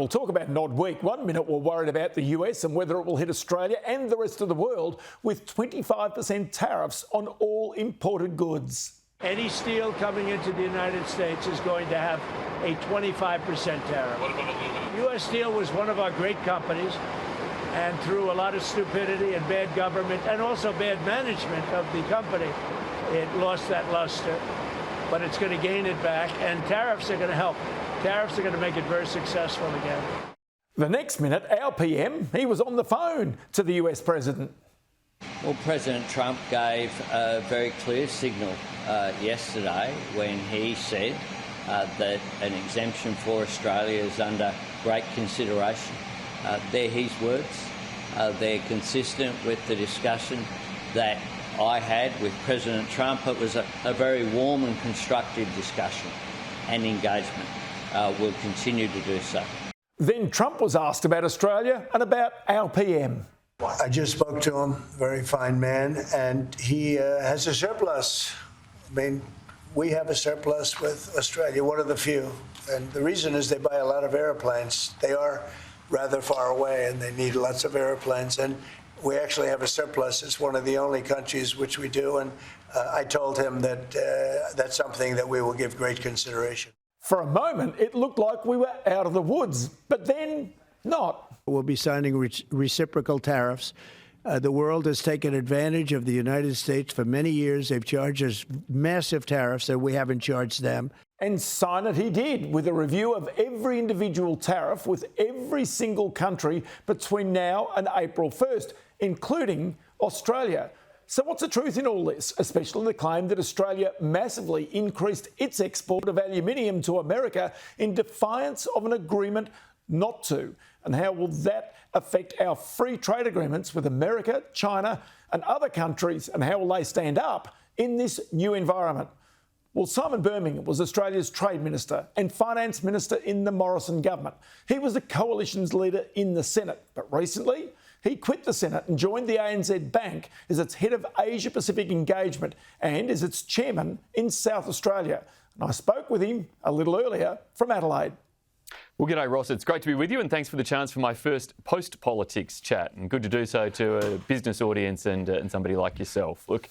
We'll talk about an odd week. 1 minute we're worried about the US and whether it will hit Australia and the rest of the world with 25% tariffs on all imported goods. Any steel coming into the United States is going to have a 25% tariff. What about aluminum? U.S. Steel was one of our great companies, and through a lot of stupidity and bad government and also bad management of the company, it lost that luster. But it's going to gain it back, and tariffs are going to help. Tariffs are going to make it very successful again. The next minute, our PM, he was on the phone to the US president. Well, President Trump gave a very clear signal yesterday when he said that an exemption for Australia is under great consideration. They're his words. They're consistent with the discussion that I had with President Trump. It was a very warm and constructive discussion and engagement. We'll continue to do so. Then Trump was asked about Australia and about our PM. I just spoke to him, very fine man, and he has a surplus. I mean, we have a surplus with Australia, one of the few. And the reason is they buy a lot of airplanes. They are rather far away and they need lots of airplanes. And we actually have a surplus. It's one of the only countries which we do. And I told him that that's something that we will give great consideration. For a moment, it looked like we were out of the woods, but then not. We'll be signing reciprocal tariffs. The world has taken advantage of the United States for many years. They've charged us massive tariffs and we haven't charged them. And sign it he did, with a review of every individual tariff with every single country between now and April 1st, including Australia. So what's the truth in all this, especially the claim that Australia massively increased its export of aluminium to America in defiance of an agreement not to? And how will that affect our free trade agreements with America, China and other countries? And how will they stand up in this new environment? Well, Simon Birmingham was Australia's Trade Minister and Finance Minister in the Morrison government. He was the Coalition's leader in the Senate, but recently he quit the Senate and joined the ANZ Bank as its head of Asia-Pacific engagement and as its chairman in South Australia. And I spoke with him a little earlier from Adelaide. Well, g'day, Ross. It's great to be with you, and thanks for the chance for my first post-politics chat, and good to do so to a business audience and somebody like yourself. Look,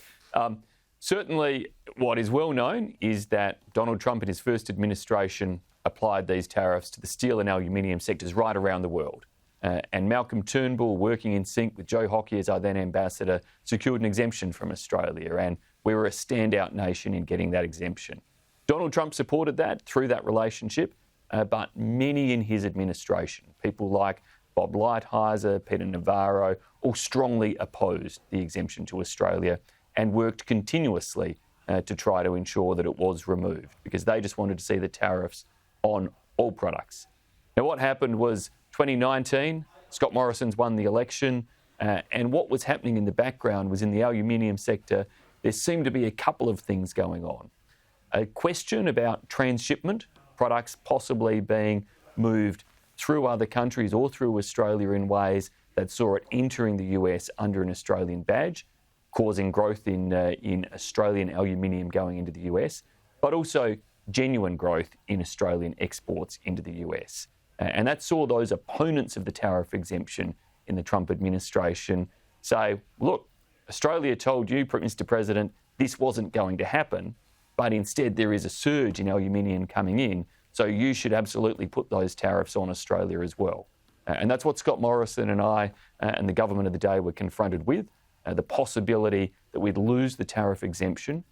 certainly what is well known is that Donald Trump in his first administration applied these tariffs to the steel and aluminium sectors right around the world. And Malcolm Turnbull, working in sync with Joe Hockey as our then ambassador, secured an exemption from Australia, and we were a standout nation in getting that exemption. Donald Trump supported that through that relationship, but many in his administration, people like Bob Lighthizer, Peter Navarro, all strongly opposed the exemption to Australia and worked continuously to try to ensure that it was removed, because they just wanted to see the tariffs on all products. Now, what happened was 2019, Scott Morrison's won the election, and what was happening in the background was in the aluminium sector, there seemed to be a couple of things going on. A question about transshipment, products possibly being moved through other countries or through Australia in ways that saw it entering the US under an Australian badge, causing growth in Australian aluminium going into the US, but also genuine growth in Australian exports into the US. And that saw those opponents of the tariff exemption in the Trump administration say, look, Australia told you, Mr. President, this wasn't going to happen, but instead there is a surge in aluminium coming in, so you should absolutely put those tariffs on Australia as well. And that's what Scott Morrison and I and the government of the day were confronted with, the possibility that we'd lose the tariff exemption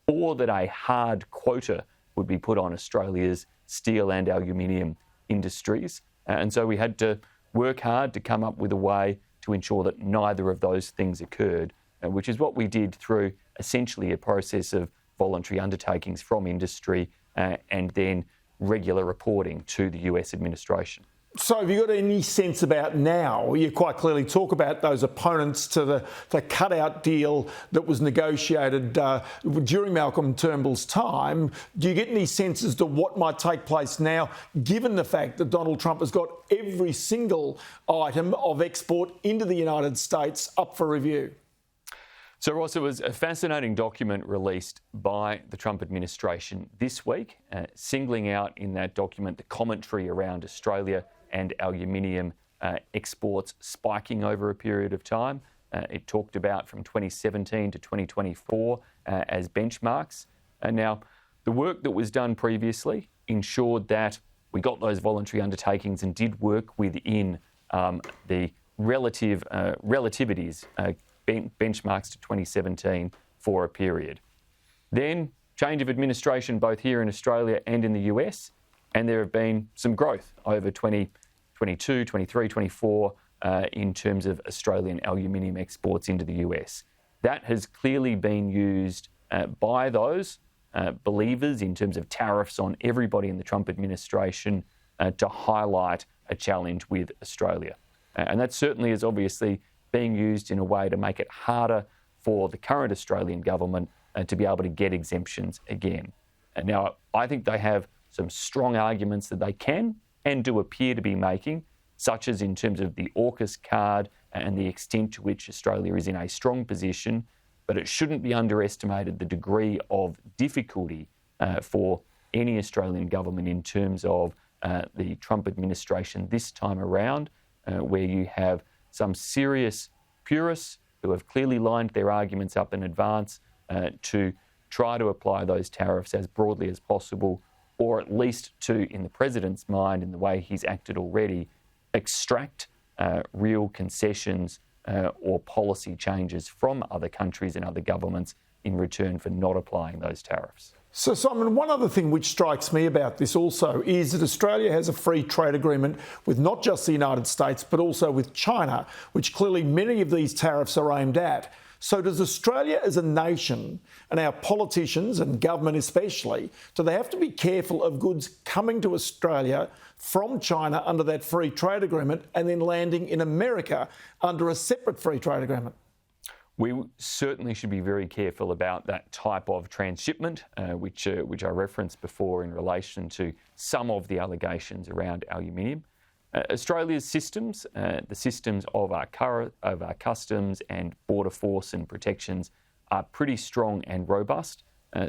or that a hard quota would be put on Australia's steel and aluminium industries. And so we had to work hard to come up with a way to ensure that neither of those things occurred, which is what we did through essentially a process of voluntary undertakings from industry and then regular reporting to the US administration. So have you got any sense about now? You quite clearly talk about those opponents to the cutout deal that was negotiated during Malcolm Turnbull's time. Do you get any sense as to what might take place now, given the fact that Donald Trump has got every single item of export into the United States up for review? So, Ross, it was a fascinating document released by the Trump administration this week, singling out in that document the commentary around Australia and aluminium exports spiking over a period of time. It talked about from 2017 to 2024 as benchmarks. Now, the work that was done previously ensured that we got those voluntary undertakings and did work within the relativities, benchmarks to 2017 for a period. Then change of administration both here in Australia and in the US, and there have been some growth over 2022, 23, 24 in terms of Australian aluminium exports into the US. That has clearly been used by those believers in terms of tariffs on everybody in the Trump administration to highlight a challenge with Australia. And that certainly is obviously being used in a way to make it harder for the current Australian government to be able to get exemptions again. Now, I think they have some strong arguments that they can and do appear to be making, such as in terms of the AUKUS card and the extent to which Australia is in a strong position, but it shouldn't be underestimated the degree of difficulty for any Australian government in terms of the Trump administration this time around, where you have some serious purists who have clearly lined their arguments up in advance to try to apply those tariffs as broadly as possible, or at least to, in the president's mind, in the way he's acted already, extract real concessions or policy changes from other countries and other governments in return for not applying those tariffs. So, Simon, one other thing which strikes me about this also is that Australia has a free trade agreement with not just the United States, but also with China, which clearly many of these tariffs are aimed at. So does Australia as a nation, and our politicians and government especially, do they have to be careful of goods coming to Australia from China under that free trade agreement and then landing in America under a separate free trade agreement? We certainly should be very careful about that type of transshipment, which I referenced before in relation to some of the allegations around aluminium. Australia's systems, the systems of our customs and border force and protections are pretty strong and robust.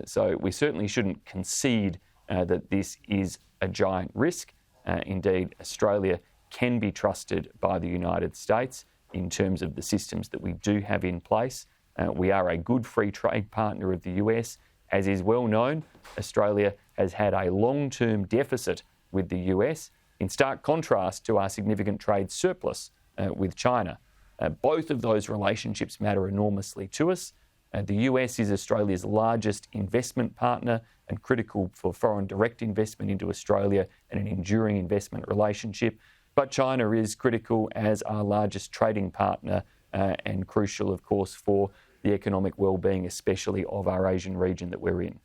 So we certainly shouldn't concede that this is a giant risk. Indeed, Australia can be trusted by the United States in terms of the systems that we do have in place. We are a good free trade partner of the US. As is well known, Australia has had a long-term deficit with the US, in stark contrast to our significant trade surplus with China. Both of those relationships matter enormously to us. The US is Australia's largest investment partner and critical for foreign direct investment into Australia and an enduring investment relationship. But China is critical as our largest trading partner and crucial, of course, for the economic well-being, especially of our Asian region that we're in.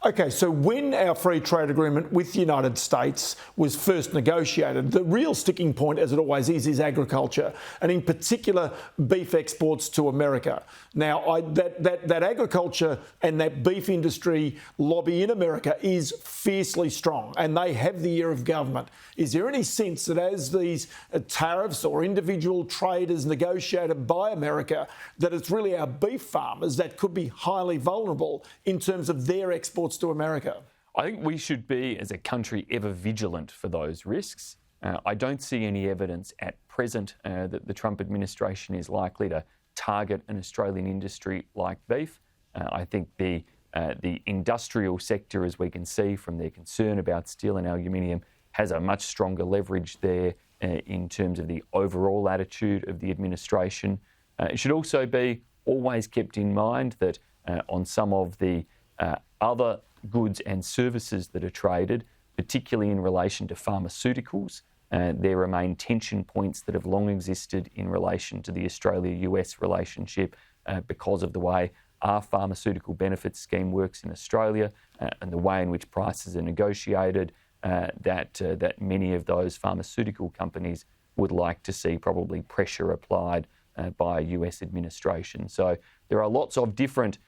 OK, so when our free trade agreement with the United States was first negotiated, the real sticking point, as it always is agriculture, and in particular beef exports to America. Now, that agriculture and that beef industry lobby in America is fiercely strong, and they have the ear of government. Is there any sense that as these tariffs or individual trade is negotiated by America, that it's really our beef farmers that could be highly vulnerable in terms of their exports to America? I think we should be, as a country, ever vigilant for those risks. I don't see any evidence at present that the Trump administration is likely to target an Australian industry like beef. I think the industrial sector, as we can see from their concern about steel and aluminium, has a much stronger leverage there in terms of the overall attitude of the administration. It should also be always kept in mind that on some of the other goods and services that are traded, particularly in relation to pharmaceuticals, there remain tension points that have long existed in relation to the Australia-US relationship because of the way our pharmaceutical benefits scheme works in Australia and the way in which prices are negotiated, that many of those pharmaceutical companies would like to see probably pressure applied by a US administration. So there are lots of different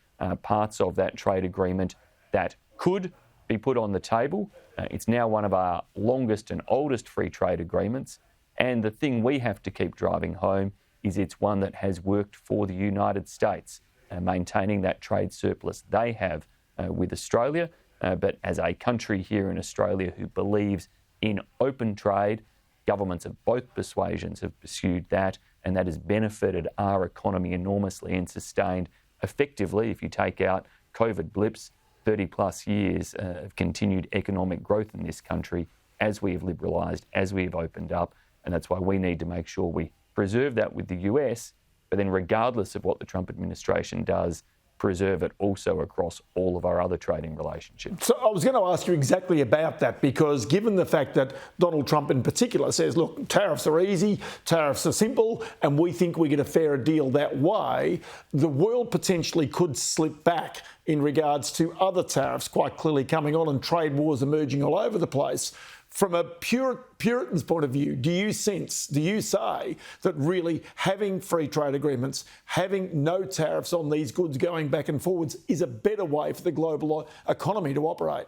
parts of that trade agreement that could be put on the table. It's now one of our longest and oldest free trade agreements. And the thing we have to keep driving home is it's one that has worked for the United States, maintaining that trade surplus they have with Australia. But as a country here in Australia who believes in open trade Governments of both persuasions have pursued that, and that has benefited our economy enormously and sustained effectively, if you take out COVID blips, 30 plus years of continued economic growth in this country as we have liberalised, as we have opened up. And that's why we need to make sure we preserve that with the US, but then regardless of what the Trump administration does, preserve it also across all of our other trading relationships. So I was going to ask you exactly about that, because given the fact that Donald Trump in particular says, look, tariffs are easy, tariffs are simple, and we think we get a fairer deal that way, the world potentially could slip back in regards to other tariffs quite clearly coming on and trade wars emerging all over the place. From a Puritan's point of view, do you say that really having free trade agreements, having no tariffs on these goods going back and forwards is a better way for the global economy to operate?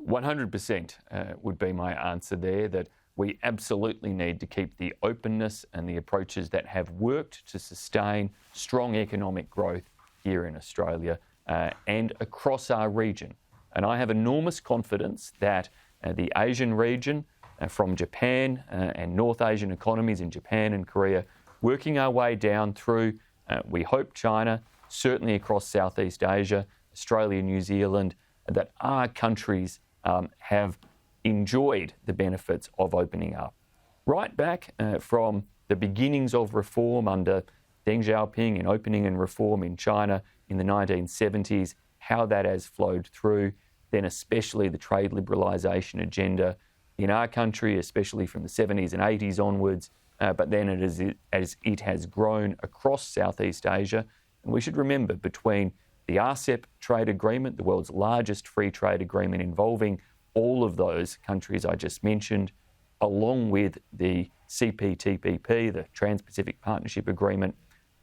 100% would be my answer there, that we absolutely need to keep the openness and the approaches that have worked to sustain strong economic growth here in Australia and across our region. And I have enormous confidence that the Asian region, from Japan and North Asian economies in Japan and Korea, working our way down through, we hope, China, certainly across Southeast Asia, Australia, New Zealand, that our countries have enjoyed the benefits of opening up. Right back from the beginnings of reform under Deng Xiaoping and opening and reform in China in the 1970s, how that has flowed through, then especially the trade liberalisation agenda in our country, especially from the 70s and 80s onwards, but then as it has grown across Southeast Asia. And we should remember, between the RCEP trade agreement, the world's largest free trade agreement involving all of those countries I just mentioned, along with the CPTPP, the Trans-Pacific Partnership Agreement,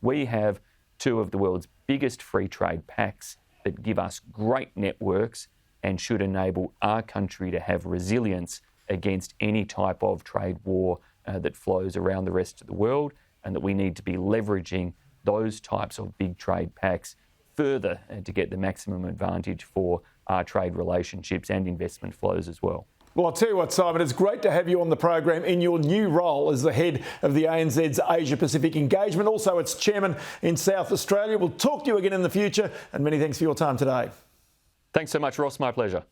we have two of the world's biggest free trade pacts that give us great networks and should enable our country to have resilience against any type of trade war that flows around the rest of the world, and that we need to be leveraging those types of big trade pacts further to get the maximum advantage for our trade relationships and investment flows as well. Well, I'll tell you what, Simon, it's great to have you on the program in your new role as the head of the ANZ's Asia Pacific engagement. Also, it's chairman in South Australia. We'll talk to you again in the future, and many thanks for your time today. Thanks so much, Ross. My pleasure.